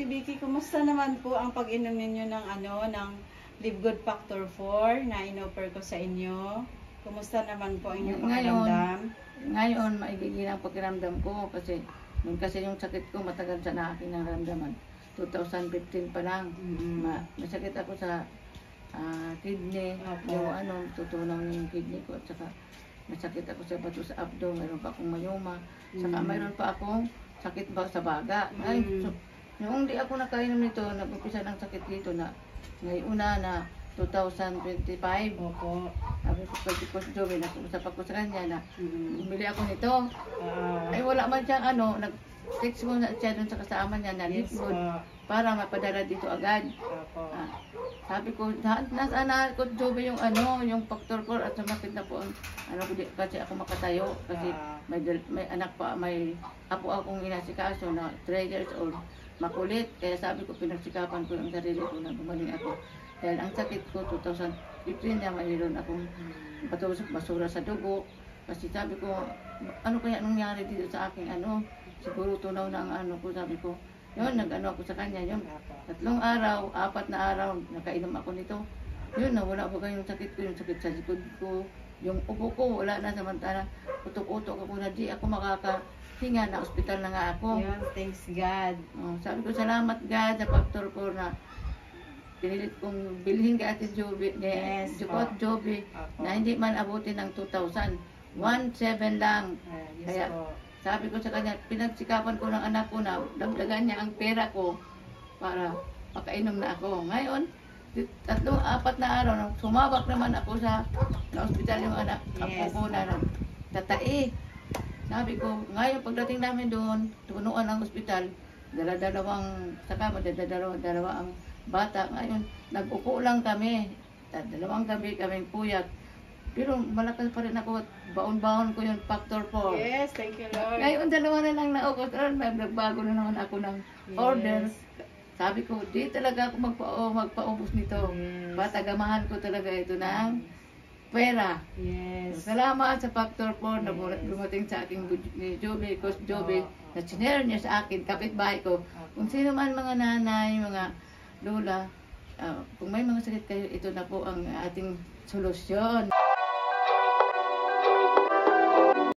Ate Vicky, kumusta naman po ang pag-inom ninyo ng ng Live Good Factor 4 na inoffer ko sa inyo? Kumusta naman po ang inyong pakiramdam? Ngayon, maigigil ang pakiramdam ko kasi yung sakit ko matagal sa na aking naramdaman. 2015 pa lang. Masakit ako sa kidney, yung tutunaw yung kidney ko, at saka masakit ako sa bato sa abdo, mayroon pa akong mayoma, saka mayroon pa akong sakit ba sa baga. Yung di ako nakainom nito, nag-umpisa ng sakit dito na ngayon na 2025. Opo. Sabi ko kay Coach Joey, nag-usap ako sa kanya na bumili ako nito. Ay wala man siyang nag-text mo na siya dun sa kasama niya na Liquid para mapadala dito agad. Sabi ko, nasaan na Coach Joey yung yung Factor 4 at sumakit na po ang kasi ako makatayo kasi may anak pa, may apo akong inasikaso na 3 years old, makulit. Kaya sabi ko, pinagsikapan ko ang sarili ko na gumaling ako. Dahil ang sakit ko, 2015 na mayroon akong patusok basura sa dugo. Kasi sabi ko, ano kaya nangyari dito sa aking siguro tunaw na ang ko, sabi ko. Yun, ako sa kanya, yun. 3 araw, 4 na araw, nakainom ako nito. Yun, nawala ko yung sakit ko, yung sakit sa likod ko. Yung upo ko, wala na, samantala. Utok-utok ako na di ako makakahinga, na ospital na nga ako. Yun, thanks God. Sabi ko, salamat God sa Factor 4 na pinilit kong bilhin kay Ate Joby, Joby, na hindi man abutin ng 2,000. 1,700 lang. Kaya sabi ko sa kanya, pinagsikapan ko ng anak ko na dagdagan niya ang pera ko para makainom na ako. Ngayon, 3-4 na araw, sumabak naman ako sa na-hospital yung anak ko na tatai. Sabi ko, ngayon pagdating namin doon, tunuan ang ospital, dalawang ang bata. Ngayon, nag-upo lang kami. 2 gabi kaming puyat. Pero malakas pa rin ako at baon-baon ko yung Factor 4. Yes, thank you Lord. Ngayon, 2 na lang na ako. May nagbago na naman ako ng orders. Sabi ko, di talaga ako magpaubos nito. Patagamahan ko talaga ito ng pera. Yes. Salamat sa Factor 4 na dumating sa aking ni Joby, Coach Joby, na sinare niya sa akin, kapitbahay ko. Kung sino man mga nanay, mga lola, kung may mga sakit kayo, ito na po ang ating solusyon.